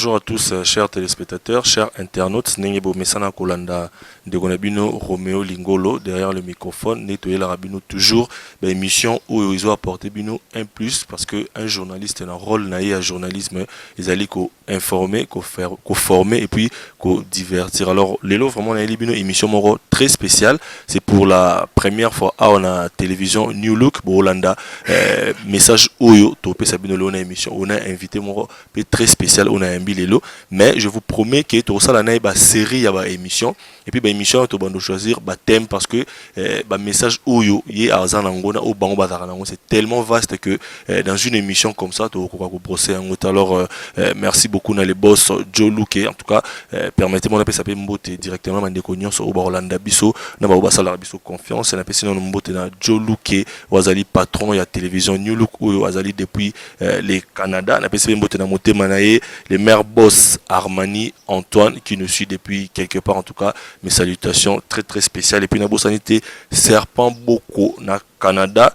Bonjour à tous, chers téléspectateurs, chers internautes. Nengyebo Mesana Kolanda de Gonabino Romeo Lingolo derrière le microphone. Nettoyer la rabino toujours. Émission où ils ont apporté bino un plus parce que un journaliste a un rôle naïf à journalisme. Ils allaient qu'au informer, qu'au faire, qu'au former et puis qu'au divertir. Alors, Lelo vraiment naïf bino émission moro très spéciale. C'est pour la première fois à on a télévision New Look Bolanda. Message Oyo topé Sabino Lona émission. On a invité moro très spécial on a un bilelo mais je vous promets que tout ça la naïba série ya ba émission et puis ba émission to bando choisir ba thème parce que ba message oyo yé azan ngona au bango bazara nango c'est tellement vaste que dans une émission comme ça to ko brosser en autre alors merci beaucoup na les boss Joe Luke en tout cas permettez-moi d'appeler ça mbote directement mandeko nyonso au Barolanda biso na ba basala biso confiance na pesi na mbote na Joe Luke wazali patron ya télévision New Look oyo wazali depuis les Canada na pesi mbote na motema na ye les maires boss Armani Antoine qui nous suit depuis quelque part en tout cas mes salutations très très spéciales et puis na bosanité Serpent Boko na Canada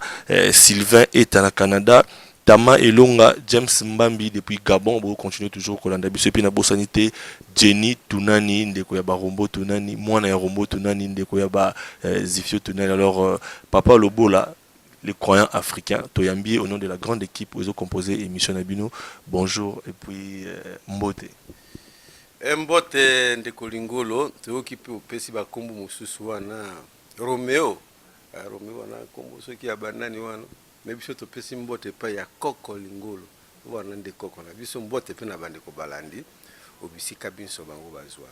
Sylvain est à la Canada Tama Elonga James Mbambi depuis Gabon on continue toujours Kolanda biso et puis na bosanité Jenny Tunani ndeko ya Barombo Tunani mwana ya Rombo Tunani ndeko ya ba Zifio Tunani alors papa Lobola les croyants africains, Toyambi au nom de la grande équipe où ils ont composé émission Nabino. Bonjour et puis Mbote. Mbote ndeko lingolo, te okipe opesi ba kombo mususu wana Romeo. Romeo wana kombo soki ya banani wana. Mais biso to pesi Mbote pa ya Koko lingolo. Wana ndeko koko na biso Mbote pe na bandeko balandi obisika binso bango bazwa.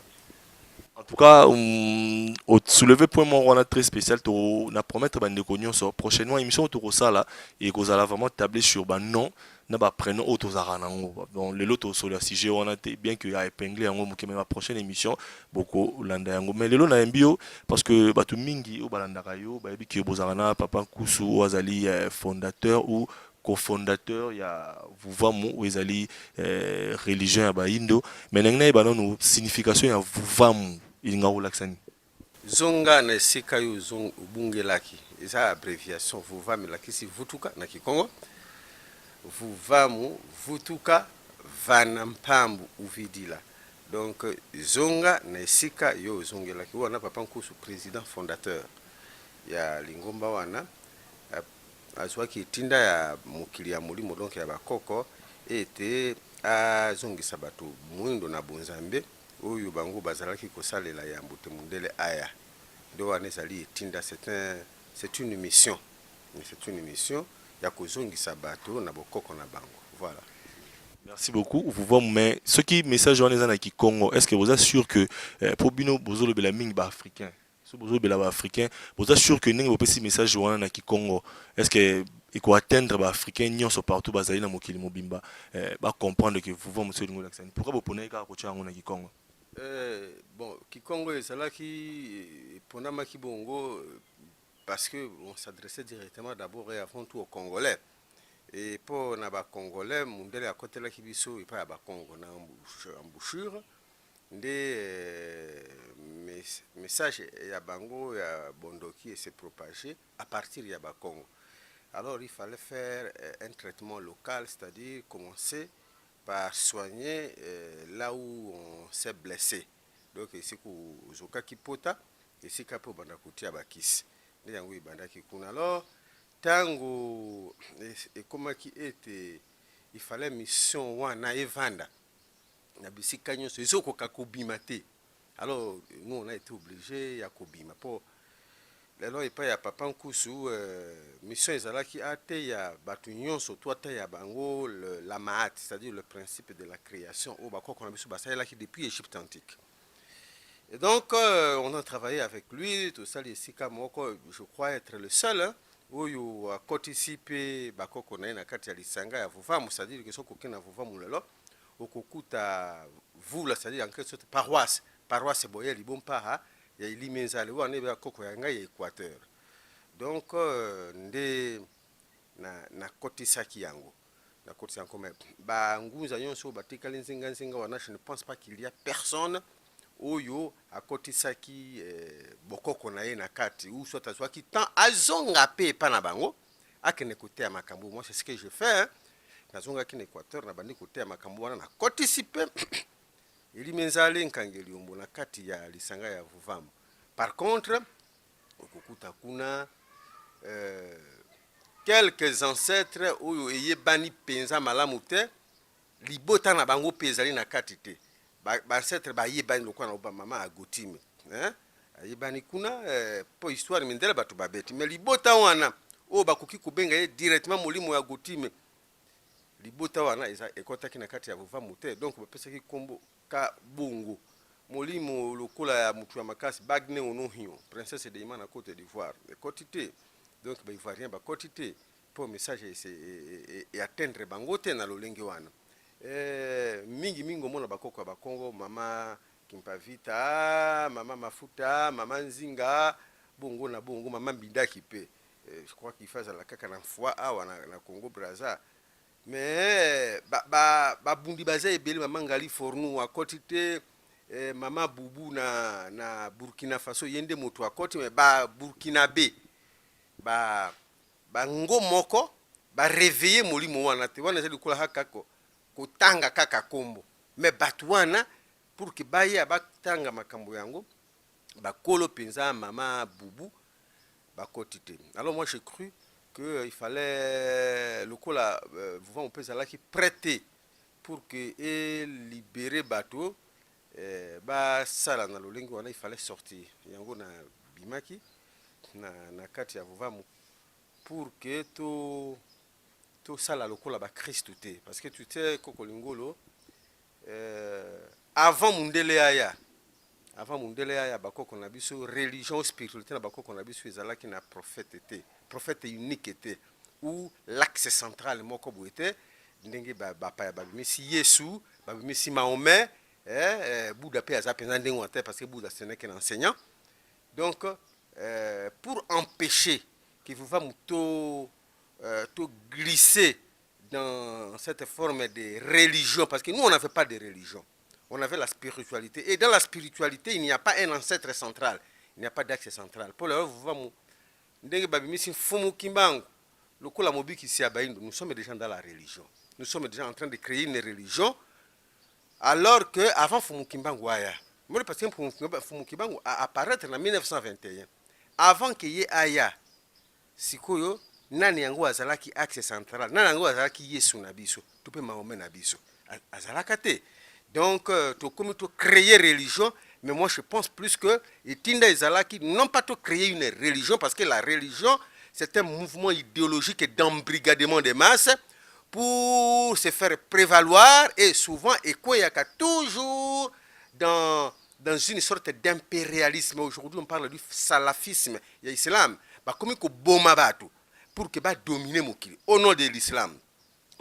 En tout cas, au soulever point mon rôle très spécial, on a promettre bande de prochainement émission autour ça là et que vous allez vraiment tabler sur bah non na ba prénom auto zaranango donc les lotos sur le sujet on a bien que a épinglé en mot ma prochaine émission beaucoup landa yango mais les lots na mbio parce que bah tout mingi au balanda kayo ba bi ki bozarana papa Kusu Wazali fondateur ou cofondateur il y a Vuvamu ou ezali religion ya ba indo mais nangna ba non signification ya Vuvamu ilinga ulaksani Zonga na sika yo zong ubungelaki eza abréviation Vuvamu la kisi vutuka na Kikongo Vuvamu vutuka vana mpambu uvidila donc zonga na sika yo zongelaki wana papa Nkusu président fondateur ya lingomba wana azwaki tinda ya mokili ya molimo donc ya bakoko ete azongisa bato mwindo na bonzambe oyo bango bazalaki kosalela ya mbote mundele aya ndo wana ezali tinda c'est une mission ya kozongisa bato na bokoko na bango voilà. Merci beaucoup. Vous voyez, mais ce qui message on est qui Congo, est-ce que vous êtes sûr que pour Bino Bozo le Belaming ba africain, ce Bozo le Belaba africain, vous êtes sûr que n'engue vous petit message on a qui Congo, est-ce que il faut atteindre ba africain nion so partout bazali na mokili mobimba ba comprendre que vous voyez monsieur Lingo l'accent. Pourquoi vous prenez ka ko tshanga na qui Congo? Bon, qui Congo ezala ki ponama ki bongo parce que on s'adressait directement d'abord et avant tout aux Congolais. Et pour na ba Congolais, mundele à côté la kibiso et pas à ba Congo na embouchure des messages ya bango ya bondoki et se propager à partir ya ba Congo. Alors il fallait faire un traitement local, c'est-à-dire commencer par soigner là où on s'est blessé. Donc ici ku zoka kipota ici kapo banda kutia bakisi. Nde yango ibanda kikuna. Alors tango et comment qui était il fallait mission wana evanda na bisika nyonso ezoko kakobima te. Alors nous on a été obligé ya kobima pour lelo epa ya papa Nkusu mission ezalaki ate ya batu nyonso to ate ya bango la maat c'est-à-dire le principe de la création au bakoko na biso basalaki depuis Égypte antique. Et donc on a travaillé avec lui tout ça les sika moko je crois être le seul hein, oyo akotisipe bakoko na na kati ya lisanga ya Vuvamu c'est-à-dire que soko kena Vuvamu lelo okokuta vous là c'est-à-dire en quelque sorte paroisse boye libompa ya ilimenzale wana be bakoko ya ngai ya Équateur. Donc nde na kotisaki yango na kotisa yango mais ba ngunza nyonso batikali nzinga wana je ne pense pas qu'il y a personne oyo akotisaki bokoko na ye na kati ou soit azwaki tant azonga pe pa na bango akene kote ya makambo. Moi c'est ce que je fais hein. nazongaki na Équateur nabandi koteya makambo wana na kotisipe elimi nzali nkangeli yombo na kati ya lisanga ya Vuvamu. Par contre okukuta kuna quelques ancêtres oyo eyebani penza malamu te libota na bango pe ezali na kati te ancêtre bayebani lokola na mama agotime ayebani kuna po histoire mindele bato babeti mais libota wana oyo bakoki kobenga ye directement molimo ya gotime libota wana ekotaki na kati ya Vuvamu te donc bapesaki kombo ka bongo molimo lokola ya mutu ya makasi bagne onohio princesse de Ima na Côte d'Ivoire ekoti te donc baivoirien bakoti te po message et atteindre bango te na lolenge wana mingi omona bakoko ya bakongo mama Kimpavita mama Mafuta mama Nzinga bongo na bongo mama Mbidaki pe je crois qu'il faisait la kaka na fois awa na Congo Brazza mais bundi baza ebeli mama Ngali Fornou akoti te mama Bubu na Burkina Faso yende moto akoti mais Burkinabe ngo moko réveiller molimo wana te wana ezali kola hakako kotanga kaka kombo mais batu wana pour que baya batanga makambo yango bakolo penza mama Bubu bakoti te. Alors moi j'ai cru que il fallait le kola Vuvamu pesa là qui prêter pour que libérer bateau sala na lolengi wana il fallait sortir yango na bimaki na kati ya Vuvamu pour que to sala lokola ba Christ te parce que tu sais koko lingolo avant mundele aya bakoko na biso religion spiritualité na bakoko na biso ezalaki na prophète unique te ou l'axe central moko boete ndenge bapaya babimisi Yesu babimisi Mahomet Bouddha pe aza penza ndenge wate parce que Bouddha ce n'est qu'un enseignant donc pour empêcher que Vuvamu to glisser dans cette forme de religion parce que nous on n'avait pas de religion, on avait la spiritualité et dans la spiritualité il n'y a pas un ancêtre central, il n'y a pas d'axe central. Pour le Vuvamu ndenge babimisi Mfumu Kimbangu lokola mobiki si abayindo, nous sommes déjà dans la religion, nous sommes déjà en train de créer une religion alors que avant Mfumu Kimbangu aya moi parce que Mfumu Kimbangu a apparaître en 1921 avant qu'il y ait aya sikoyo nani yango azalaki axe central nani yango azalaki Yesu na biso to pe Mahomet na biso azalaka te donc comme to créer religion mais moi je pense plus que etinda ezalaki non pas to créer une religion parce que la religion c'est un mouvement idéologique d'embrigadement des masses pour se faire prévaloir et souvent ekoyaka toujours dans une sorte d'impérialisme. Aujourd'hui on parle du salafisme et l'islam bakomi ko boma bato pour que ba dominer mokili au nom de l'islam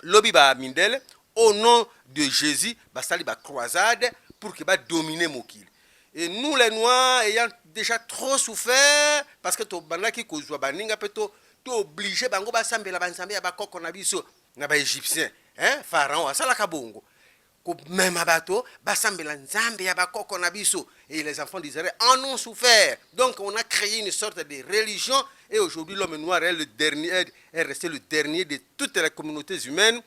lobi ba mindele au nom de Jésus basali ba croisade pour que ba dominer mokili et nous les noirs ayant déjà trop souffert parce que to bandaki ko zwa baninga pe to obligé bango ba sambela banzambe ya bakoko na biso na ba égyptien pharaon asala ka bongo ko mema bato basambela nzambe ya bakoko na biso et les enfants d'Israël en ont souffert. Donc on a créé une sorte de religion et aujourd'hui l'homme noir est resté le dernier de toutes les communautés humaines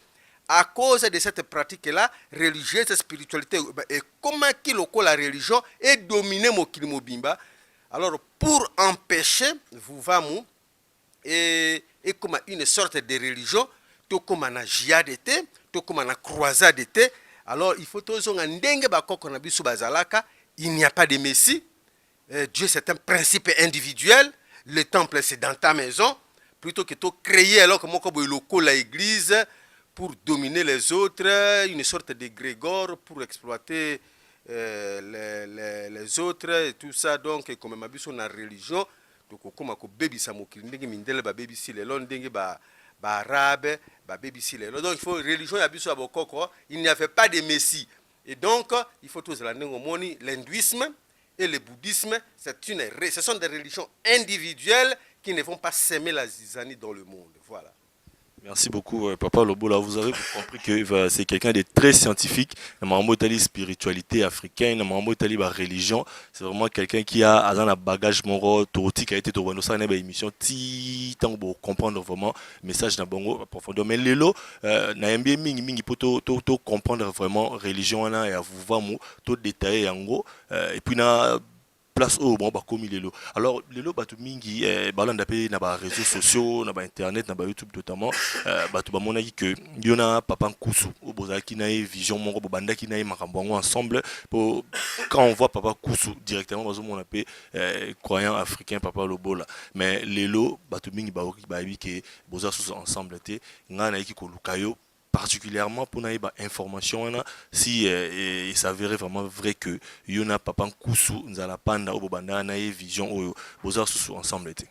à cause de cette pratique-là religieuse, spiritualité et comment la religion est dominée mokili mobimba. Alors pour empêcher Vuvamu et comme une sorte de religion to comme na jihad était, to comme na croisade était. Alors il faut toujours ndenge bakoko na biso bazalaka, il n'y a pas de messie. Dieu c'est un principe individuel, le temple c'est dans ta maison, plutôt que de créer alors que moko boy loko la église pour dominer les autres, une sorte de grégor pour exploiter les autres et tout ça. Donc comme ma biso na religion, donc comme ko bebisa mokili ndenge mindele ba bebisi lelo ndenge ba arabe ba bebisi lelo. Donc il faut religion ya biso abokoko, il n'y avait pas de messie. Et donc il faut tous la ndenge moni l'hindouisme et le bouddhisme, ce sont des religions individuelles qui ne vont pas s'aimer la zizanie dans le monde. Voilà. Merci beaucoup, Papa Lobola. Vous avez compris que c'est quelqu'un de très scientifique. Namambo Tali spiritualité africaine, Namambo Tali religion. C'est vraiment quelqu'un qui a un bagage moro, torti qui a été tourné ça une émission ti tant pour comprendre vraiment le message d'un bongo en profondeur. Mais lelo, na yembe mingi mingi pour to comprendre vraiment religion na et à vous voir tout détailler en gros. Et puis na place au bon bah comme lelo alors lelo batu mingi balanda pe na ba réseaux sociaux na ba internet na ba YouTube notamment batu ba monaki que yona papa Nkusu au bozaki na vision mon bo banda ki na makambo ngo ensemble pour quand on voit papa Kusu directement bazo mon appelé croyant africain papa Lobola mais lelo batu mingi ba wi que boza sous ensemble te ngana ki ko lukayo particulièrement pour naïba information si il s'avérait vraiment vrai que yona papa Nkusu nzala panda au bobanda na vision oyo boza sous ensemble été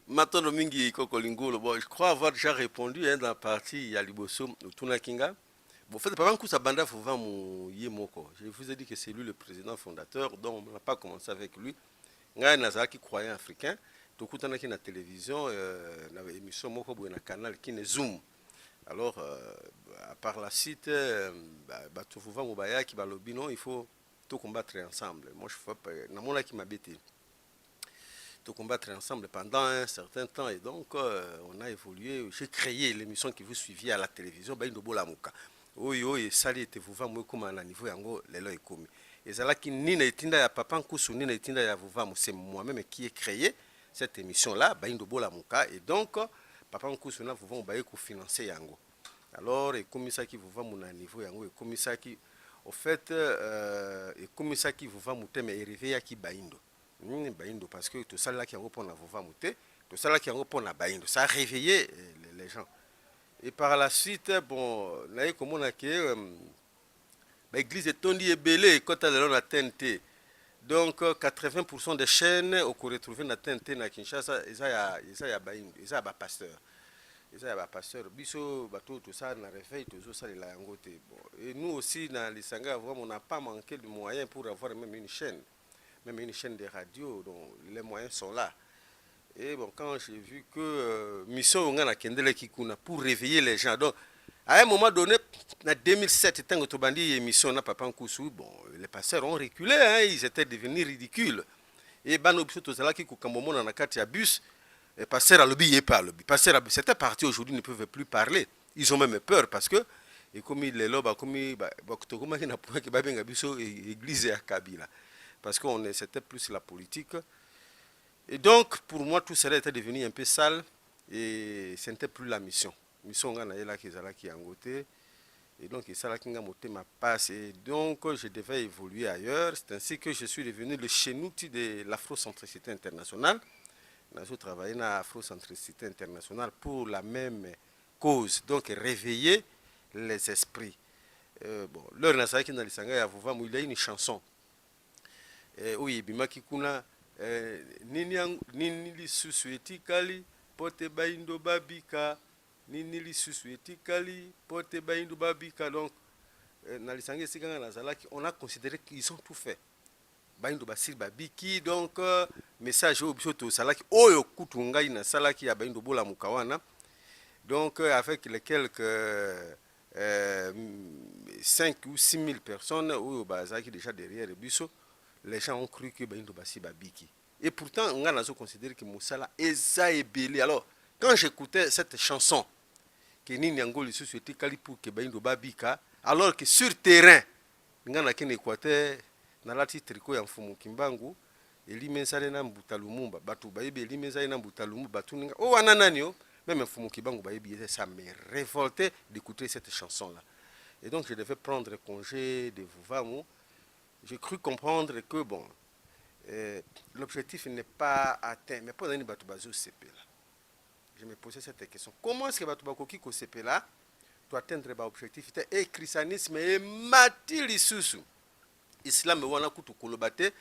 Maintenant, Mingi Kokolingolo, bon, je crois avoir déjà répondu dans la partie Yaliboso, Tuna Kinga. Bon, en fait, papa Nkusa Banda Fouva Yemoko. Je vous ai dit que c'est lui le président fondateur, donc on n'a pas commencé avec lui. Nga Nazaki croyant africain, tout le temps na télévision, na émission Moko na canal qui ne Zoom. Alors, par la suite, Batouva Mobaya qui va l'obino, il faut tout combattre ensemble. Moi, je fais pas, na mon qui m'a bêté. Tout combattre ensemble pendant un certain temps et donc on a évolué. J'ai créé l'émission que vous suiviez à la télévision, Baïndo Bolamuka. Oui, oui, Sali était vous moi comme à un niveau yango lelo ekomi. Et là qui ni na itinda ya papa Nkusu ni na itinda ya Vuva, c'est moi-même qui ai créé cette émission là, Baïndo Bolamuka et donc papa Nkusu na Vuva baye ko financer yango. Alors et comme ça qui Vuva mon niveau yango et comme ça qui au fait et comme ça qui Vuva muteme réveiller qui Baïndo. Baïndo parce que tout ça là qui a repris à Vuva muté, tout ça là qui a repris à Baïndo, ça a réveillé les gens. Et par la suite, bon, là comme on a que l'église est tondie et belée quand elle est dans la TNT. Donc 80% des chaînes qu'on retrouve dans la TNT na Kinshasa, ils ont Baïndo, ils ont un pasteur. Ils ont un pasteur. Biso bateau tout ça na réveil toujours ça la yangote. Bon, et nous aussi dans les Sanga on n'a pas manqué de moyens pour avoir même une chaîne de radio, donc les moyens sont là. Et bon, quand j'ai vu que Mission Ngana Kendele Kikuna pour réveiller les gens, donc à un moment donné, en 2007, tant que tu bandis émission na Papa Nkusu, bon, les pasteurs ont reculé, hein, ils étaient devenus ridicules. Et Bano Biso Tozala qui Kukamomon en a quatre bus, les pasteurs à lobby et pas lobby. Pasteurs c'était parti aujourd'hui ne peuvent plus parler. Ils ont même peur parce que et comme il est là, comme il n'a pas que Babenga Biso église à Kabila. Parce que c'était plus la politique. Et donc, pour moi, tout cela était devenu un peu sale et ce n'était plus la mission. La mission, qui a ngoté. Et donc, ça a moté ma passe. Et donc, je devais évoluer ailleurs. C'est ainsi que je suis devenu le chénouti de l'afrocentricité internationale. J'ai travaillé dans l'afrocentricité internationale pour la même cause. Donc, réveiller les esprits. Bon, l'heure, il y a une chanson. Oui, bimaki kuna nini lisusu etikali pote baindo babika nini lisusu etikali pote baindo babika donc na lisangi sikanga na zalaki on a considéré qu'ils ont tout fait baindo basir babiki donc message au bisoto salaki oyo kutungai na salaki ya baindo bola mukawana donc avec les quelques 5 ou 6 000 personnes oyo bazaki déjà derrière biso. Les gens ont cru que Baïndo Bassi Babiki. Et pourtant, on a considéré que Moussala est belé. Alors, quand j'écoutais cette chanson, que Ninyango Lissu était cali pour que Baïndo Babika, alors que sur terrain, on a un Équateur, dans la titre tricot en Fumu Kimbangu, et l'imensale n'a Boutalumumba, Batou Baïbe, l'imensale n'a Boutalumumba, Batou oh, Anananio, même en Fumu Kimbangu Baïbe, ça me révoltait d'écouter cette chanson-là. Et donc, je devais prendre congé de Vuvamu. J'ai cru comprendre que bon, l'objectif n'est pas atteint. Mais pour donner Batoubazo CP là, je me posais cette question. Comment est-ce que Batoubakoki ko CP là doit atteindre l'objectif? Et le christianisme est matili susu. Islam wana kutu kolobate,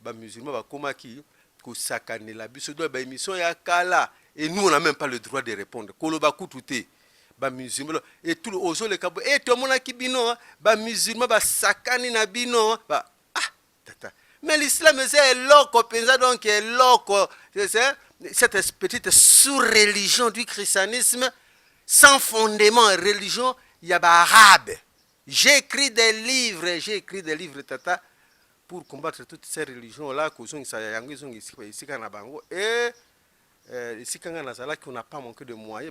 ba musulman ba komaki ko sakane la biso do ba émission ya kala et nous on n'a même pas le droit de répondre. Koloba kutu te. Ba musulman et tout le ozo le kabo et tout le monde qui bino ba musulman ba sakani na bino ba tata mais l'islam c'est loco pensa donc est loco c'est cette petite sous-religion du christianisme sans fondement religion, il y a arabe. J'ai écrit des livres, tata, pour combattre toutes ces religions-là, et ici, quand on n'a pas manqué de moyens,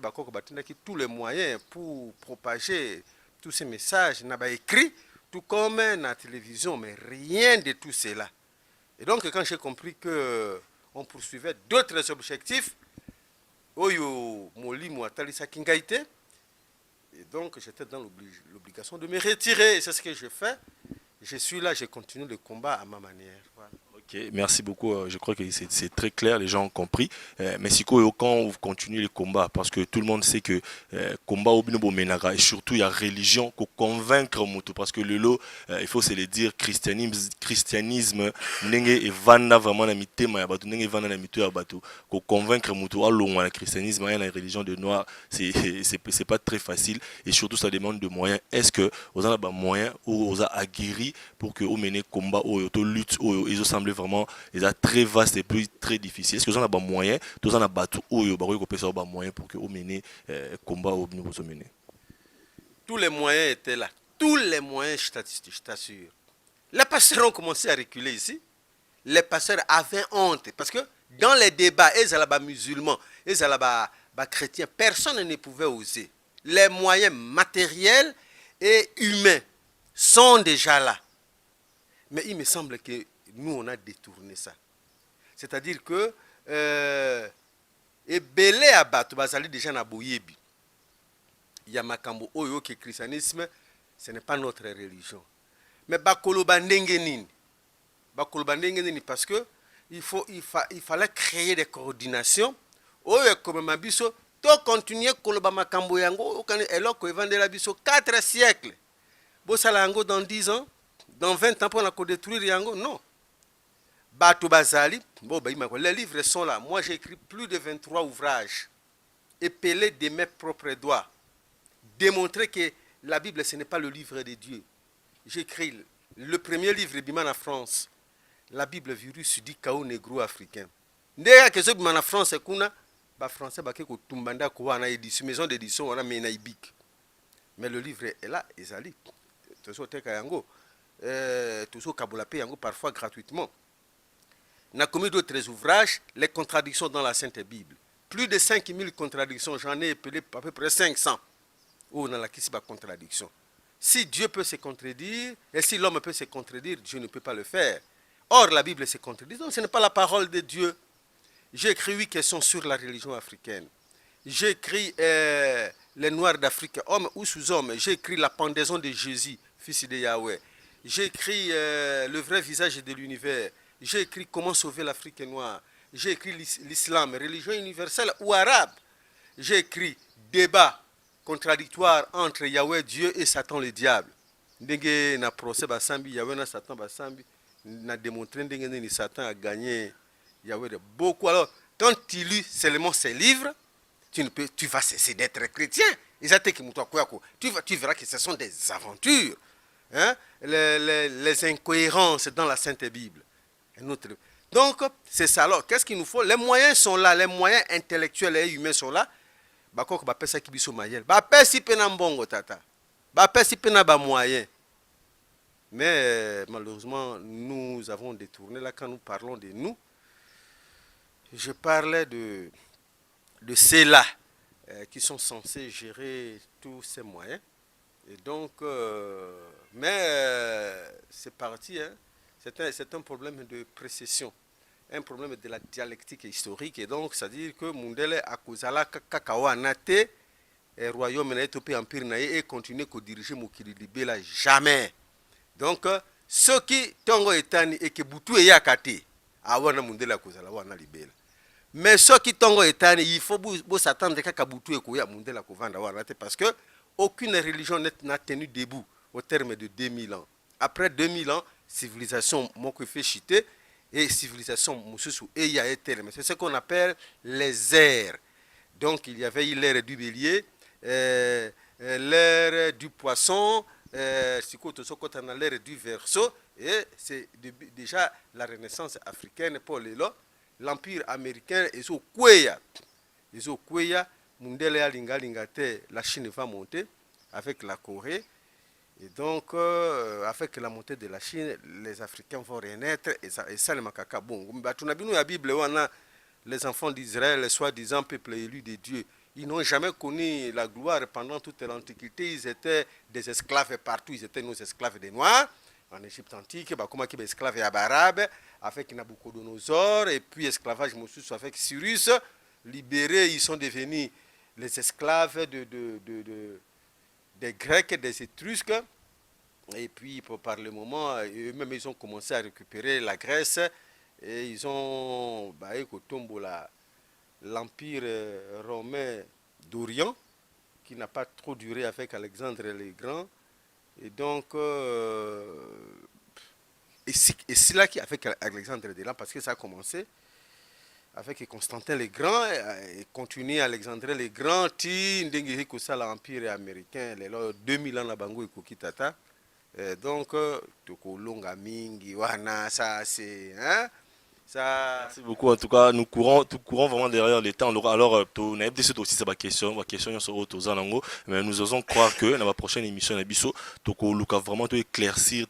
tous les moyens pour propager tous ces messages, on a écrit, tout comme la télévision, mais rien de tout cela. Et donc, quand j'ai compris qu'on poursuivait d'autres objectifs, et donc j'étais dans l'obligation de me retirer. C'est ce que je fais. Je suis là, je continue le combat à ma manière. Voilà. Ok, merci beaucoup. Je crois que c'est très clair, les gens ont compris. Mais si quand vous continuez le combat, parce que tout le monde sait que combat au binobo menaga, et surtout il y a religion pour convaincre Moto, parce que le lot, il faut se le dire, christianisme, nenge et vanda vraiment na mitema ya batu, nenge vanda na mito ya batu, pour convaincre Moto, allons le christianisme, la religion de noir, c'est pas très facile, et surtout ça demande de moyens. Est-ce que vous avez des moyens ou vous avez aguerri pour que vous menez combat ou lutte ou ils ont semblé vraiment très vaste et puis très difficile. Est-ce que vous avez des moyens, vous avez battu ou vous avez des moyens pour que vous menez combat ou vous menez? Tous les moyens étaient là. Tous les moyens, je t'assure. Les pasteurs ont commencé à reculer ici. Les pasteurs avaient honte parce que dans les débats, ils étaient musulmans, ils étaient chrétiens, personne ne pouvait oser. Les moyens matériels et humains sont déjà là. Mais il me semble que nous, on a détourné ça. C'est-à-dire que et belé abato bazali déjà na boyebi. Il y a makambo oyo que christianisme, ce n'est pas notre religion. Mais bakoloba ndenge nini? Bakoloba ndenge nini parce que il fallait créer des coordinations. Oyo comme mabiso to continuer koloba makambo yango eloko evandela biso 4 siècles. Bosala yango dans 10 ans, dans 20 ans pour la détruire yango, non. Bato bazali, les livres sont là. Moi j'ai écrit plus de 23 ouvrages, épelés de mes propres doigts, démontrer que la Bible ce n'est pas le livre de Dieu. J'ai écrit le premier livre Bimana France, la Bible virus du chaos négro-africain. Ndeka que ce Bimana France kuna ba français ba ko tumbanda ko wana édition maison d'édition wana mena ibik. Mais le livre est là, ezali. Tozo teka yango. Tozo kabula pe yango parfois gratuitement. On a commis d'autres ouvrages, les contradictions dans la Sainte Bible. Plus de 5000 contradictions, j'en ai appelé à peu près 500. Où on a la contradiction. Si Dieu peut se contredire, et si l'homme peut se contredire, Dieu ne peut pas le faire. Or, la Bible se contredit, donc ce n'est pas la parole de Dieu. J'ai écrit 8 questions sur la religion africaine. J'ai écrit les Noirs d'Afrique, hommes ou sous-hommes. J'ai écrit la pendaison de Jésus, fils de Yahweh. J'ai écrit le vrai visage de l'univers. J'ai écrit comment sauver l'Afrique noire. J'ai écrit l'islam, religion universelle ou arabe. J'ai écrit débat contradictoire entre Yahweh Dieu et Satan le diable. Ndenge na procès basambi Yahweh na Satan basambi na démontré ndenge ni Satan a gagné Yahweh de beaucoup. Alors quand tu lis seulement ces livres, tu vas cesser d'être chrétien. Tu verras que ce sont des aventures, hein? Les incohérences dans la Sainte Bible. Donc, c'est ça. Alors, qu'est-ce qu'il nous faut? Les moyens sont là, les moyens intellectuels et humains sont là. Bako ba pesa kibiso mayel. Ba pesi pena mbongo tata. Ba pesi pena ba moyen. Mais malheureusement, nous avons détourné. Là, quand nous parlons de nous, je parlais de ceux-là qui sont censés gérer tous ces moyens. Et donc, c'est parti, hein. C'est un problème de précision, un problème de la dialectique historique. Et donc, c'est-à-dire que Mundele Akuzala Kakawa Nate, et royaume et empire naïe et continuer à diriger Mokili Libela jamais. Donc, ceux qui tongo etani et que Boutou et Yakate, awana Mundele Akuzala wana Libela. Mais ceux qui tongo etani, il faut s'attendre qu'à Boutou et Koya Mundele Akovanda wana parce que aucune religion n'a tenu debout au terme de 2000 ans. Après 2000 ans, civilisation moko fait chiter et civilisation mususu et il y a été mais c'est ce qu'on appelle les ères. Donc il y avait l'ère du bélier, l'ère du poisson, l'ère du verseau et c'est déjà la renaissance africaine pour l'empire américain et so kweya Mundele ya linga te, la Chine va monter avec la Corée. Et donc, avec la montée de la Chine, les Africains vont renaître. Et ça le makaka bon. La Bible, on a les enfants d'Israël, les soi-disant peuple élu de Dieu. Ils n'ont jamais connu la gloire pendant toute l'Antiquité. Ils étaient des esclaves partout. Ils étaient nos esclaves des Noirs. En Égypte antique, comme des esclaves arabes, avec Nabucodonosor, et puis esclavage Moussous avec Cyrus. Libérés, ils sont devenus les esclaves des Grecs, des Étrusques. Et puis, par le moment, eux-mêmes, ils ont commencé à récupérer la Grèce. Et ils ont l'Empire romain d'Orient, qui n'a pas trop duré avec Alexandre le Grand. Et donc, et c'est là qu'avec Alexandre le Grand, parce que ça a commencé avec Constantin le Grand, et continue Alexandre le Grand, l'Empire américain, 2000 ans la bango et Kokitata. Donc, Tokolonga Mingi, Wana, ça c'est. Hein? Ça... Merci beaucoup. En tout cas, nous courons vraiment derrière les temps. Alors, on a dit aussi ma question sur autres anango, mais nous osons croire que dans la prochaine émission, Nabiso, Toko Luka vraiment te éclaircir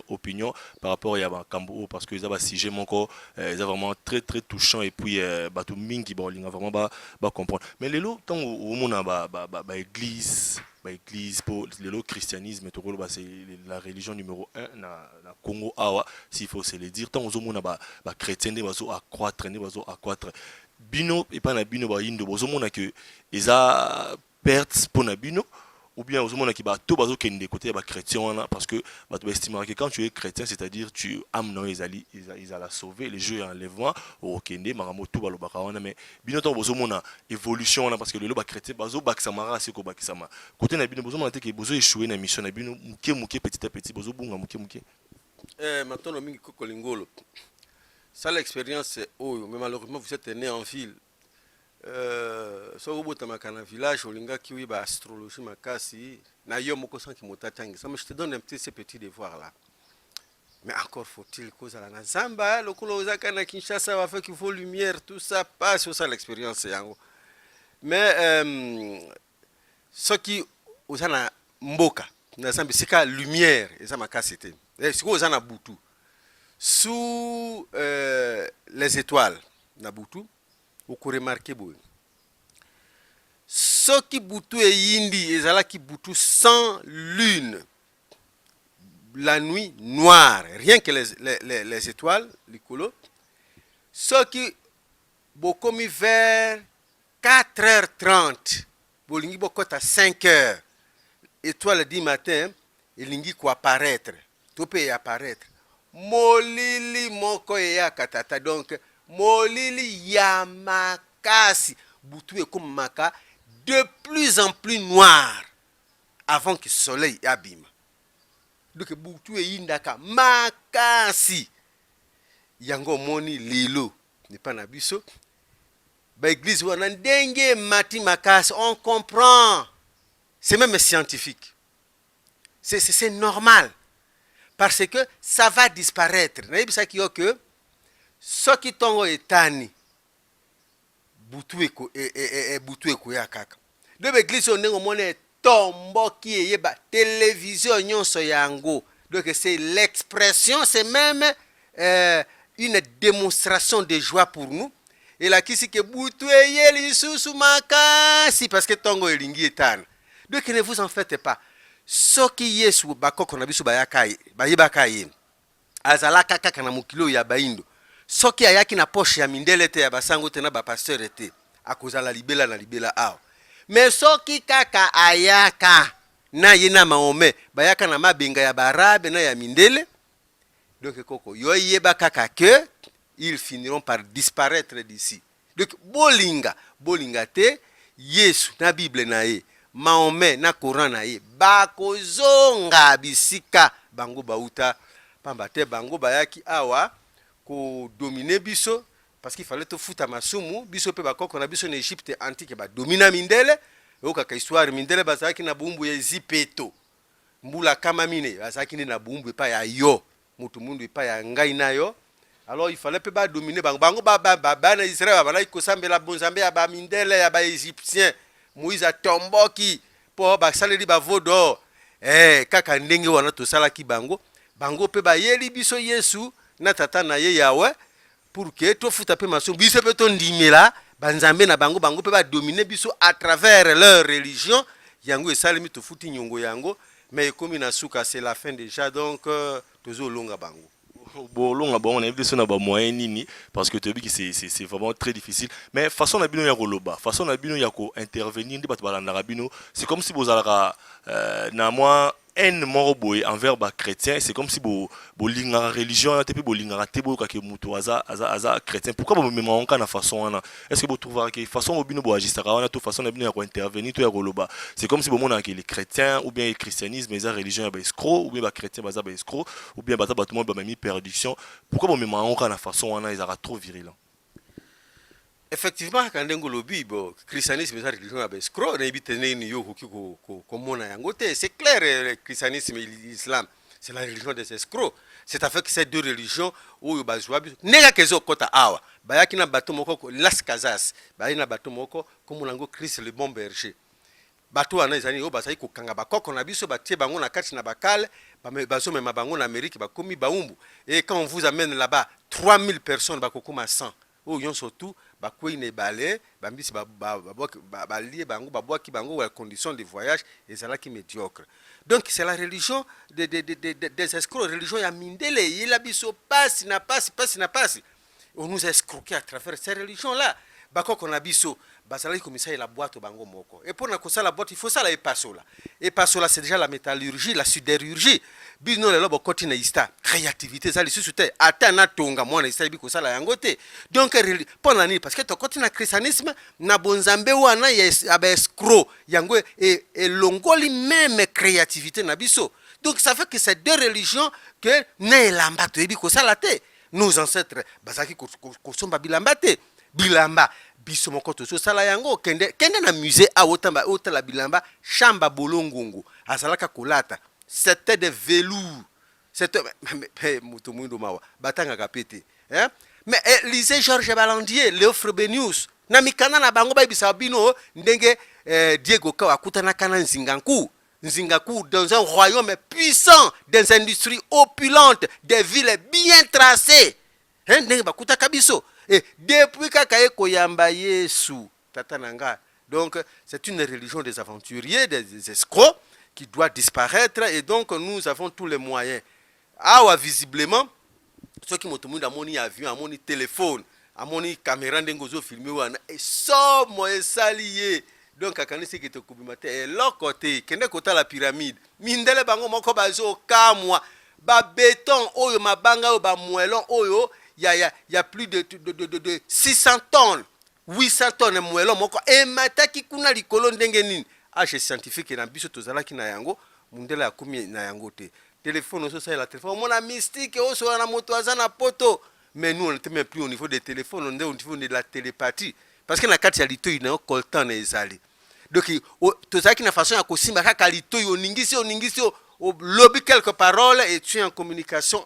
opinion par rapport à Kambo, parce que ils ont sujet encore, ils ont vraiment très très touchant et puis tout mingi bon, il a vraiment pas comprendre. Mais les lots, tant au monde a église. Église pour le christianisme c'est la religion numéro 1 na Congo awa s'il faut se le dire tant aux hommes ba chrétien de bazo accroître bino et pas na bino ba indo bozo mona que eza perte pour na bino ou bien aux hommes qui ba to bazo kende côté ba chrétien parce que ba tu estimer que quand tu es chrétien c'est-à-dire tu âme non ils allaient sauver les jeux enlèvement au kende maramo to balo bakawana mais bino to bozo mona évolution parce que le ba chrétien bazo baksamara c'est ko bakisama côté na bino bozo mona te que bozo échouer na mission na bino muke petit à petit bozo bunga muke maintenant mingi kokolingolo ça l'expérience oh mais malheureusement vous êtes né en ville. So obotamaka na village olingaki wiba astrologie makasi na yo moko sanki motatangi ça mais je te donne un petit ces petits devoirs là mais encore faut-il kozala na zamba lokolo ozaka na Kinshasa va faire qu'il faut lumière tout ça passe sur ça l'expérience yango mais ce qui ozana mboka na zamba sika lumière eza makasi te siko ozana butu sous les étoiles na butu vous remarquez boy ce qui butu et yindi ezalaki butu sans lune la nuit noire rien que les étoiles likolo ce qui bokomi vers 4h30 bolingi bokota 5h étoile du matin elingi ko apparaître to peut apparaître molili moko ya katata donc molili ya makasi butu comme maka de plus en plus noir avant que le soleil abîme donc butu indaka makasi yango moni lilo n'est pas na biso ba église wana ndenge mati makasi on comprend c'est même scientifique c'est normal parce que ça va disparaître na qui que ce qui tongo etani butu eko ya kaka de l'église on ndenge mona tomboki eyeba télévision nyonso yango donc c'est l'expression c'est même une démonstration de joie pour nous et la kisi ke butu eyeli susu makasi parce que tongo elingi etana donc ne vous en faites pas soki yesu bakoko na biso bayebaka ye azalaka kaka na mokilo ya baindo soki ayaki na poche ya mindele te ya basango te na bapasteur te akozala libela na libela awa mais soki kaka ayaka na ye na Mahomet bayaka na mabenga ya barabe na ya mindele donc koko yo yeba kaka que ils finiront par disparaître d'ici donc bolinga te yesu na bible na ye Mahomet na Coran na ye bakozonga bisika bango bauta pamba te bango bayaki awa ko dominer biso parce qu'il fallait te foutre masumu biso pe bakoko na biso na Égypte antique ba domina mindele okaka histoire mindele bazaki na bumbu ya zipeto mbula kama mine bazaki na bumbu pa ya yo mutu mundu pa ya ngai nayo Alors il fallait pas dominer bango na Israël bana ikosambela bonzambe ya ba mindele ya ba égyptien Moïse atomboki po ba saleli ba vodo kaka ndenge wana to sala ki bango pe ba yeli biso Yesu na tata na ye yawe pour que to futa pe maso biso pe to ndimela banzambe na bango pe ba dominer biso à travers leur religion yango esalemi to futi nyongo yango mais comme na suka c'est la fin déjà donc tozo longa bango. Bon, on a besoin de moyens nini parce que tu as vu que c'est vraiment très difficile. Mais façon na bino ya koloba, façon na bino ya ko intervenir ndi bato balanda bino, c'est comme si vous allez na moi un mort boy envers ba chrétien, c'est comme si bo linga religion na tepe bo linga te bo ka ke mutu aza chrétien. Pourquoi bo me manka na façon na? Est-ce que vous trouvez que façon bino bo agir na to façon na bino ya ko intervenir to ya koloba, c'est comme si bo mona que les chrétiens ou bien le christianisme les religions ya ba escroc ou bien ba chrétien baza ba escroc ou bien bata bato mo ba mi perdition. Pourquoi bo me manka na façon na ils ara trop viril? Effectivement, quand on lobby, le christianisme est une religion escroc, c'est clair, le christianisme et l'islam, c'est la religion des escrocs. C'est à fait que ces deux religions, où il y a des gens qui ont bayaki na bato moko las kazas bayina bato moko comme lango Christ le bon berger bato wana ezani yo bazali ko kanga bakoko na biso batie bango na kati na bakale bazo mema bango na Amérique bakomi baumbu et quand on vous amène là-bas 3000 personnes bakokoma 100 ou yon surtout bakwei ne balé bambisi balie bango babwaki bango la condition de voyage ezalaki médiocre. Donc c'est la religion des escrocs, religion ya mindele yela biso passe na passe. On nous a escroqué à travers ces religions-là. Bakoko na biso, bazali komisa la boîte bango moko. Et pour na kosa la boîte, il faut ça la epasola. Epasola c'est déjà la métallurgie, la sidérurgie. Bino le lobo koti na ista, créativité ça les sous-te. Ata na tonga moi na ista bi kosa la yangote. Donc pour nani parce que to koti na christianisme na bonzambe wana ya aba escroc yango et longoli même créativité na biso. Donc ça fait que ces deux religions que na lamba to bi kosa la te. Nos ancêtres bazaki kosomba bilamba te bilamba biso moko tozo sala yango kende na musée a otala bilamba chamba bolongongo asalaka kolata c'était des velours c'était mutu mwindo mawa batanga kapete hein mais lisez Georges Balandier Léoffre Benius na mikana na bango bayibisa bino ndenge Diego Kawakutana kana nzinganku dans un royaume puissant, des industries opulentes, des villes bien tracées. Et depuis Kakaye Koyamba Yesu, Tatananga. Donc, c'est une religion des aventuriers, des escrocs, qui doit disparaître. Et donc, nous avons tous les moyens. Ah, visiblement, ceux qui m'ont dit à mon avion, à mon téléphone, à mon caméra, d'engozo filmé, et somme et salié. Donc akanisi ki to kubimate et l'autre côté kende kota la pyramide mindele bango moko bazo kamwa ba béton oyo mabanga o ba moellon oyo ya plus de 600 tonnes 800 tonnes moellon moko e mataki kuna likolo ndenge nini age scientifique na biso tozalaki na yango mundele ya komi na yango te téléphone so ça la téléphone mona mystique o so na moto azana poto mais nous on n'était même plus au niveau des téléphones on est au niveau de la télépathie parce que na kati ya lito ina coltan na ezali. Donc tozaki na façon ya kosimba kaka lito oningisi o lobby quelques paroles et tu es en communication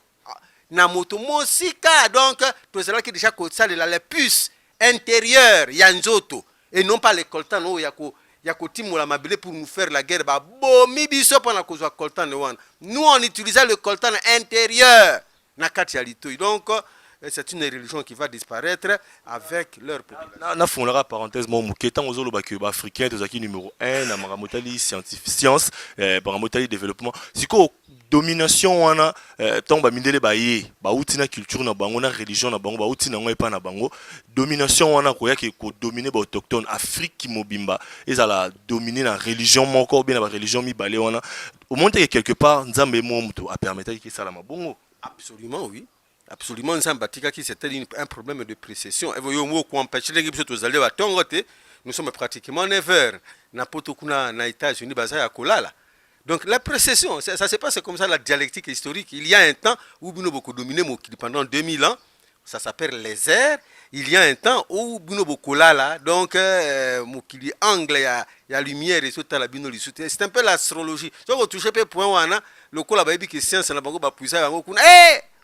na moto mosika donc tozalaki déjà kosala les puces intérieures ya nzoto et non pas les coltan o ya kotimola mabele pour nous faire la guerre ba bomi biso pona kozwa coltan wana nous on utilisait le coltan intérieur na kati ya lito donc c'est une religion qui va disparaître avec leur population. Na fondera parenthèse mon muketan ozolo ba ke ba africain tozaki numéro 1 na maramotali science maramotali développement siko domination wana tomba mindele ba ye ba utina culture na bango na religion na bango ba utina ngo epa na bango domination wana ko yake ko dominer ba autochtone Afrique mobimba ezala dominer na religion moko bien na ba religion mibale wana au moins quelque part nzambe mo muto a permettre que ça la mabongo. Absolument oui. Absolument, c'était un problème de précession. Nous sommes pratiquement 9 heures. Donc la précession, ça se passe comme ça, la dialectique historique. Il y a un temps où nous avons dominé pendant 2000 ans, ça s'appelle les airs. Il y a un temps où nous avons là, donc il angle, il y a lumière et tout ça. C'est un peu l'astrologie. Si on touche pas point, le coup la baby qui science, la bango ba puisa, bango kuna.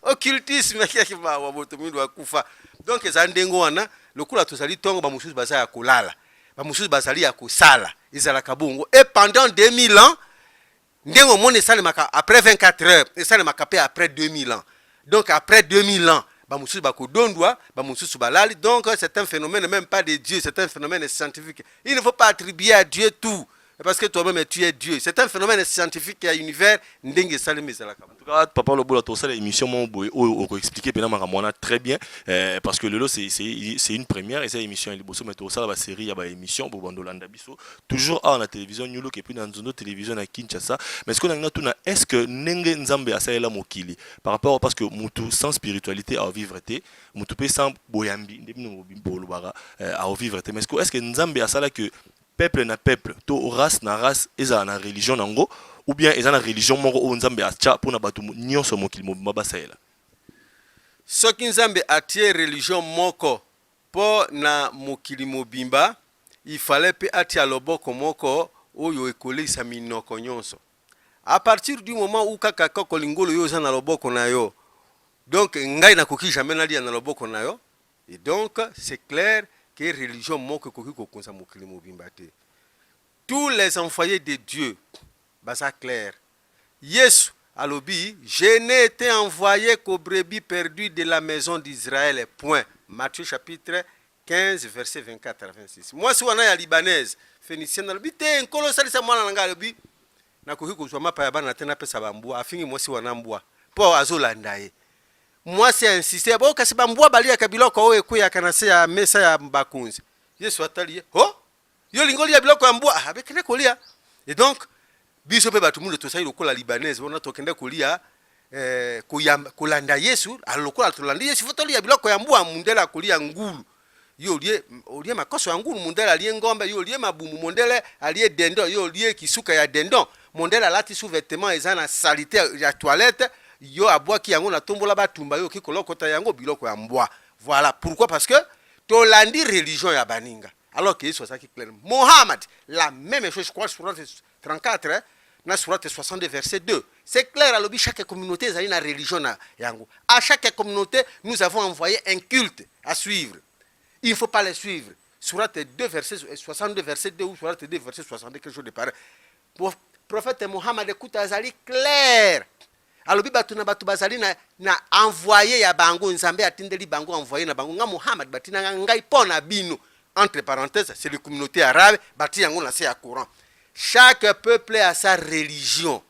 occultisme qui va wa moto mindu akufa. Donc ezandengo wana lokula tozali tongo ba mususu baza ya kolala. Ba mususu bazali ya kosala. Ezala kabongo et pendant 2000 ans ndengo mone sale maka après 24 heures et sale maka après 2000 ans. Donc après 2000 ans ba mususu bakodondwa ba mususu balali. Donc c'est un phénomène même pas de Dieu, c'est un phénomène scientifique. Il ne faut pas attribuer à Dieu tout. Parce que toi-même tu es Dieu. C'est un phénomène scientifique qui a univers ndenge sale mezala. En tout cas, papa Lobola, tout ça, l'émission m'a expliqué très bien parce que le lot c'est une première et cette émission il bosse mais tout ça la série il y a une émission pour Bandolanda Biso toujours à la télévision Nyulo qui puis dans une autre télévision à Kinshasa mais ce qu'on a tout est-ce que Nenge Nzambe a ça là mokili par rapport parce que mutu sans spiritualité à vivre té mutu pe sans boyambi ndebino bolobara à vivre té mais est-ce que Nzambe a ça là que peuple na peuple to race na race eza na religion nango ou bien eza na religion moko o Nzambe acha pona batu nyonso mokili mobimba basaela soki Nzambe atie religion moko po na mokili mobimba il fallait pe atia loboko moko oyo ekolisa minoko nyonso à partir du moment où kaka kolingolo yo za na loboko na yo donc ngai nakoki jamais nalia na loboko na yo et donc c'est clair que religion moko koki kokonza mokili mobimba te. Tous les envoyés de Dieu basa clair. Yesu alobi, je n'ai été envoyé qu'aux brebis perdues de la maison d'Israël. Point. Matthieu chapitre 15 verset 24 à 26. Moi si wana ya libanaise phénicienne alobi te nkolo salisa mwana nanga alobi nakoki kozwa mapa ya bana tena pesa bambua afingi moi si wana mbua po azolanda ye. Moi c'est insisté bo kasi bambua bali ya kabiloko o ekuya kanase ya mesa ya bakunzi. Yesu atali oh yo lingoli ya biloko ya mbua abekene kolia. Et donc biso pe batu mundu tosali lokola libanaise bona tokende kolia kolanda Yesu alokola tolanda Yesu fotoli ya biloko ya mbua mundela kolia ngulu. Yo liye makoso ya ngulu mundela liye ngombe yo liye mabumu mundele aliye dendon yo liye kisuka ya dendon mundela lati sous-vêtement ezana salité ya toilette yo abwaki yango na tombola batumba yo kikolokota yango biloko ya mbwa. Voilà pourquoi parce que tolandi religion ya baninga alors que Yesu asaki clair. Mohammed la même chose je crois sur 34 hein, na surat 62 verset 2. C'est clair à l'objet chaque communauté a une religion na yango. À chaque communauté nous avons envoyé un culte à suivre. Il ne faut pas les suivre. Surat 2 verset 62 verset 2 ou surat 2 verset 62 quelque chose de pareil. Prophète Mohammed écoute azali clair. Alobi batu na batu bazali na envoyé ya bango Nzambe atindeli bango envoyé na bango nga Mohammed batina ngai pona bino entre parenthèses c'est les communautés arabes bati yango na c'est à courant. Chaque peuple a sa religion.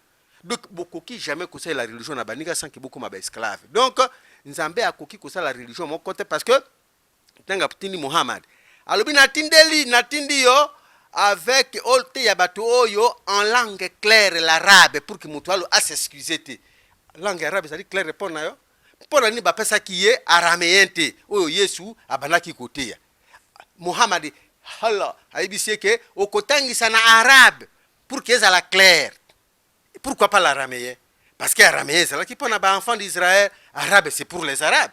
Donc beaucoup qui jamais que la religion na baninga sans que beaucoup ma esclave. Donc Nzambe a koki ko la religion mon côté parce que tanga ptini Mohammed alobi natindi yo avec olte ya batu oyo en langue claire l'arabe pour que mutu alo s'excuser te. Langue arabe ça dit clair répond na yo pona ni ba pesa ki ye araméen te oyo Yesu abanaki kote ya Mohammed hala aibisi ke okotangisa na arabe pour que ça la clair. Pourquoi pas l'araméen? Parce que araméen c'est là qui pona ba enfant d'Israël, arabe c'est pour les arabes.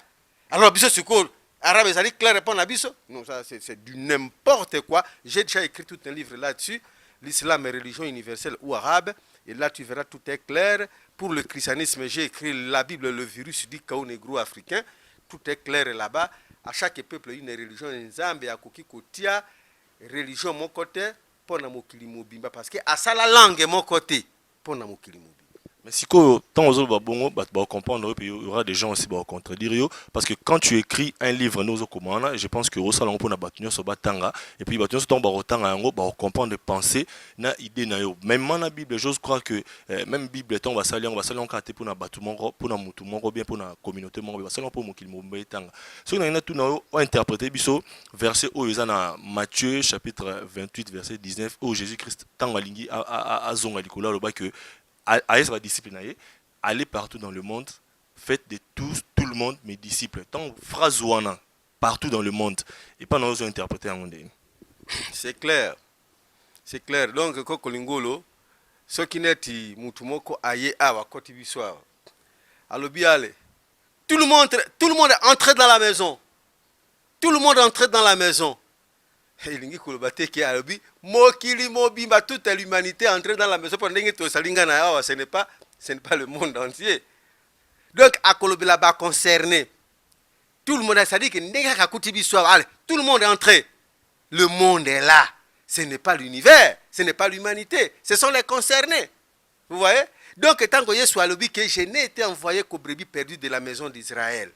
Alors biso siko arabe ça dit clair répond à biso. Non ça c'est du n'importe quoi. J'ai déjà écrit tout un livre là-dessus, l'islam et religion universelle ou arabe et là tu verras tout est clair. Pour le christianisme, j'ai écrit la Bible, le virus du chaos négro-africain. Tout est clair là-bas. À chaque peuple, une religion, Nzambe, à Koki Kotia, religion, mon côté, pour na mokili mobimba. Parce que à ça, la langue, mon côté, pour na mokili mobimba. mais si quand aux autres bon bah comprendre il y aura des gens aussi bah contredire parce que quand tu écris un livre nous au commande je pense que au salon pour na batunyo so batanga et puis batunyo so tomba rotanga yango bah comprendre penser na idée na yo même dans la Bible j'ose croire que même Bible tomba sali on va sali on kate pour na batu mongo pour na mutu mongo bien pour na communauté mongo ba sali pour mokili mobimba tanga so na tout na yo interpréter biso verset o na Matthieu chapitre 28 verset 19 où Jésus-Christ tanga lingi a zonga likola loba que Aïe va discipliner, allez partout dans le monde, faites de tout le monde mes disciples. Tant phrase ouana partout dans le monde et pas nous interpréter en monde. C'est clair. C'est clair. Donc koko lingolo ce qui n'est mutumoko aye awa koti biswa. Alobi ale. Tout le monde est entré dans la maison. Tout le monde est entré dans la maison. Elingi kolobate ki alobi mokili mobimba toute l'humanité entrée dans la maison pendant que to salinga na awa ce n'est pas le monde entier. Donc, à Kolobi là-bas concerné, tout le monde a dit que tout le monde est entré. Le monde est là. Ce n'est pas l'univers, ce n'est pas l'humanité, ce sont les concernés. Vous voyez? Donc, tant que je suis à l'objet que je n'ai été envoyé qu'au brebis perdu de la maison d'Israël.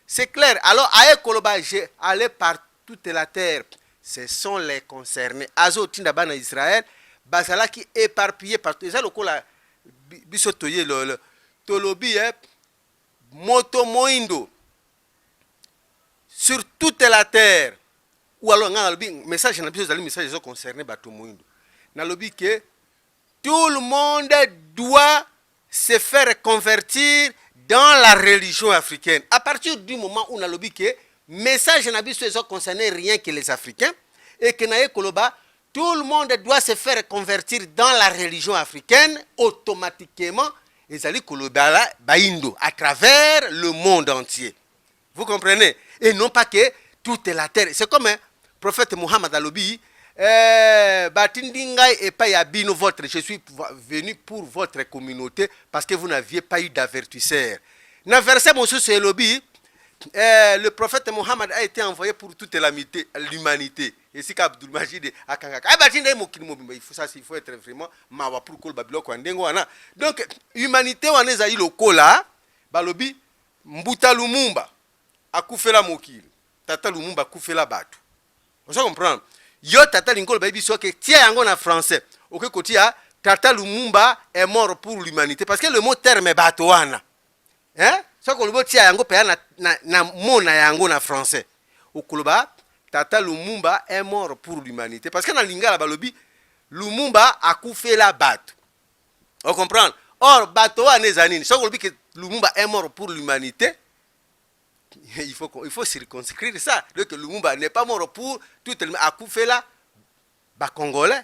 C'est clair. Alors, à Koloba, j'ai allé par toute la terre. Ce sont les concernés. Azo Tindabana Israël, Basala qui est éparpillé partout. Et ça, le coup là, bisotoye le Tolobi, Moto Moindo. Sur toute la terre, ou alors le message message concerné bateau moindo. Dans le but que tout le monde doit se faire convertir dans la religion africaine. À partir du moment où on a le but que message n'a pas concerné rien que les Africains et que naïe koloba, tout le monde doit se faire convertir dans la religion africaine automatiquement. Et ça dit koloba baindo à travers le monde entier. Vous comprenez? Et non pas que tout est la terre. C'est comme un prophète Mohammed Alobi. Je suis venu pour votre communauté parce que vous n'aviez pas eu d'avertisseur. Dans le verset le prophète Mohammed a été envoyé pour toute l'humanité. Et c'est qu'Abdul Majid il faut être vraiment pour donc l'humanité on est le kola balobi Mbuta Lumumba akufela mokili tata Lumumba akufela batu. Vous comprenez? Yo tata lingolo baby so que tia yango na français. OK kotia tata Lumumba est mort pour l'humanité parce que le mot terme est batoana. Hein? So ko lobo tia yango pe na mot na yango na français. Okoloba tata Lumumba est mort pour l'humanité parce que na lingala balobi Lumumba akufela batu. Vous comprenez? Or batoana ezanini. So ko lobi que Lumumba est mort pour l'humanité. Il faut circonscrire ça. Donc Lumumba n'est pas mort pour tout le monde. Akufela Congolais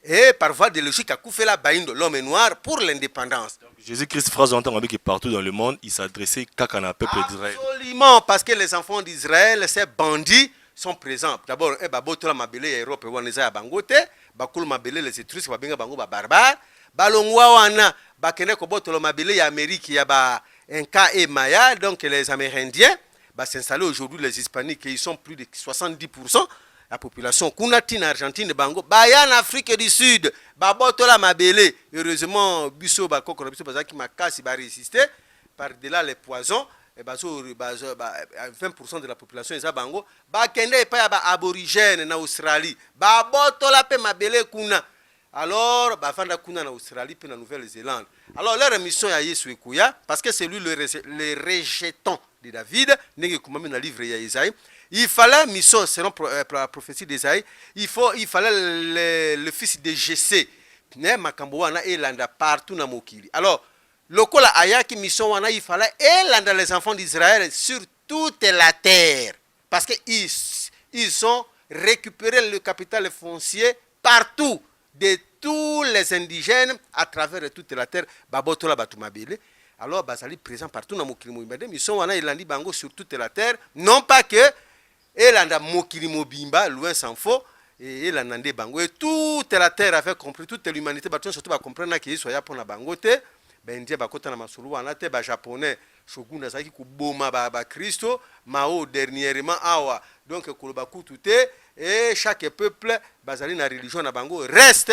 et par voie de logique Akufela Baindo, l'homme noir pour l'indépendance. Jésus-Christ, phrase entend que partout dans le monde, il s'adressait qu'à un peuple d'Israël. Absolument, parce que les enfants d'Israël, ces bandits sont présents. D'abord, Babotola Mabele, Europe, Waneza Bangote, Bakul Mabele, les Étrusques, Babenga Bango, Barbare, Balongwa Wana, Bakene Kobotola Mabele, Amérique, Yaba. Inca et Maya, donc les Amérindiens, s'installer aujourd'hui les Hispaniques, ils sont plus de 70%. La population Kunatine, Argentine, Bango, en Afrique du Sud, Babotola Mabele, heureusement, Bisso, Bakoko, Bisso, Bazaki, Makasi, va résister par-delà les poisons, et 20% de la population est à Bango, Bakende et pas aborigène en Australie, Babotola Pe Mabele Kuna. Alors, Bafanda Kuna en Australie et en Nouvelle-Zélande. Alors, leur mission est Yesu Ekouya, parce que c'est lui le rejeton de David, il fallait, mission, selon la prophétie d'Esaïe, il fallait le fils de Jessé, Makamboana et Landa partout dans Mokili. Alors, le Kola Ayaki mission, il fallait élanda les enfants d'Israël sur toute la terre, parce qu'ils ont récupéré le capital foncier partout. De tous les indigènes à travers toute la terre, Babotola Batumabele. Alors, Basali présent partout dans Mokili Mobimba. Ils sont en Irlande Bango sur toute la terre. Non pas que Elanda Mokili Mobimba, loin s'en faut, et Elanda Bango. Et toute la terre avait compris, toute l'humanité, surtout va comprendre qu'il soit pour la Bangote. Ben Dieu Bakota na Masulu, en ate japonais, Shogun Nazaki Kuboma Baba Christo, Mao dernièrement Awa. Donc, Kolobaku tout est. Et chaque peuple, basali na religion na bango, reste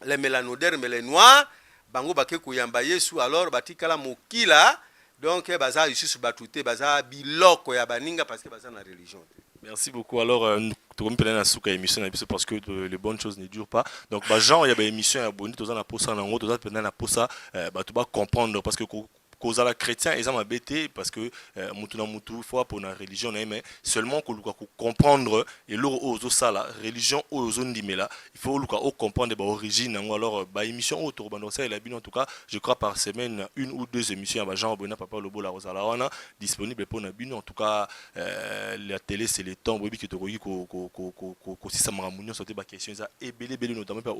les mélanodermes, les noirs, bango bake koyamba Yesu, alors batikala mokila, donc baza ici batute, baza biloko ya baninga parce que baza na religion. Merci beaucoup. Alors, nous avons une émission parce que les bonnes choses ne durent pas. Donc, Jean, il y a une émission abonnée, tout ça, tout ça, tu vas comprendre parce que cause à la chrétien, ils ont embêté parce que mutu fois pour la religion mais seulement qu'on comprendre et l'euro ça la religion aux zones d'imela il faut comprendre l'origine alors émission autour ça il a bien en tout cas je crois par semaine une ou deux émissions à Jean Bona Papa Lobo la Rosalawana disponible pour Nabino en tout cas la télé c'est le temps qui te regarde ko si ça m'a munio sauter ba question ça et belé notamment par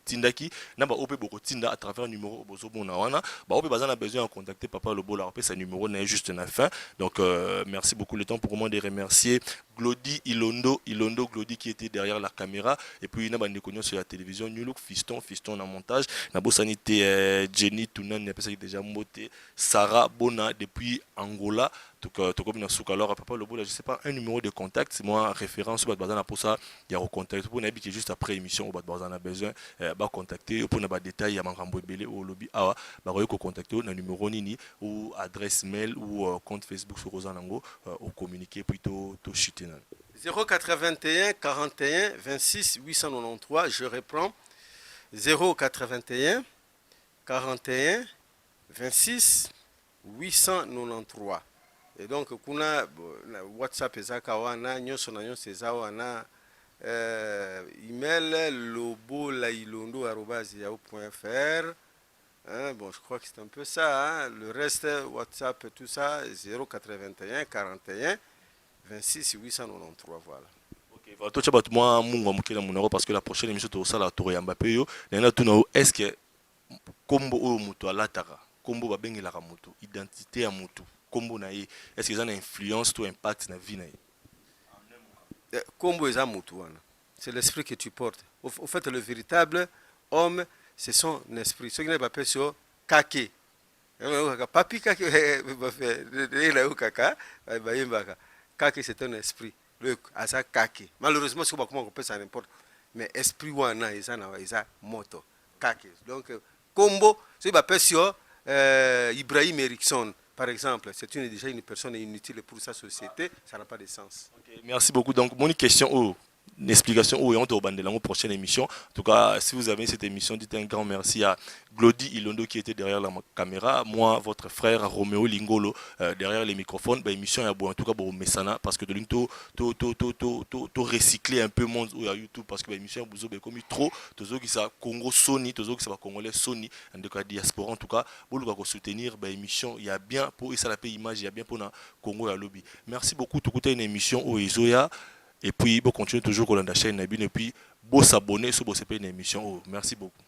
Tindaki na ba opé Tinda à travers numéro bozo bona wana ba opé bazana besoin à contacter Papa Lobola, après sa numéro n'est juste une fin. Donc merci beaucoup le temps pour moi de remercier Glody Ilondo Glody qui était derrière la caméra, et puis il y a connu sur la télévision New Look Fiston en montage, na bosanité Jenny Tunan n'a pas déjà monté, Sarah Bona depuis Angola, comme na souka. Alors Papa Lobola, je sais pas, un numéro de contact, c'est moi référence au Bazana pour ça, il y a recontacter pour n'habiter juste après émission au Bazana besoin ba contacter pour na détails ya mangambo belé au lobby awa ba ko contacter na numéro nini ou adresse mail ou compte Facebook sur Rosanango au communiquer plutôt to chuter 081 41 26 893, je reprends, 081 41 26 893. Et donc kuna WhatsApp ezaka wana nyonso na nyonso eza wana, email lobolailondo@yahoo.fr. Bon, je crois que c'est un peu ça, hein. Le reste, WhatsApp, tout ça, 081 41 26 893, voilà. Ok, moi parce que la prochaine émission tu ça la tour ya Mbappé yo, est-ce que kombo o mutu alataka, kombo ba bengela ka mutu, identité ya mutu, kombo na ye, est-ce que ça a une influence ou impact na vie na ye? Kombo eza mutu wana. C'est l'esprit que tu portes. Au fait, le véritable homme, c'est son esprit. Ce qui n'est pas fait sur kake. Papi kake, kake c'est un esprit. Le asa kake. Malheureusement, c'est pas comment on peut ça n'importe. Mais esprit wana eza moto kake. Donc kombo, c'est pas fait sur Ibrahim Erickson. Par exemple, c'est déjà une personne inutile pour sa société, ça n'a pas de sens. Okay, merci beaucoup. Donc, mon question, une explication, on te dans la prochaine émission. En tout cas, si vous avez cette émission, dites un grand merci à Glody Ilondo qui était derrière la caméra, moi, votre frère Roméo Lingolo derrière les microphones. Bah, émission, en tout cas, pour Messana, parce que de l'une, to recycler un peu monde à YouTube, parce que l'émission, vous avez commis trop, tous ceux qui sont Congo Sony, tous ceux qui sont Congolais Sony, en tout cas, diaspora, en tout cas, vous pouvez soutenir l'émission, il y a bien pour ça la paix image, il y a bien pour le Congo à lobby. Merci beaucoup, tout écouter une émission au Isoya. Et puis, vous continuez toujours sur la chaîne, et puis, vous s'abonner sur une émission. Merci beaucoup.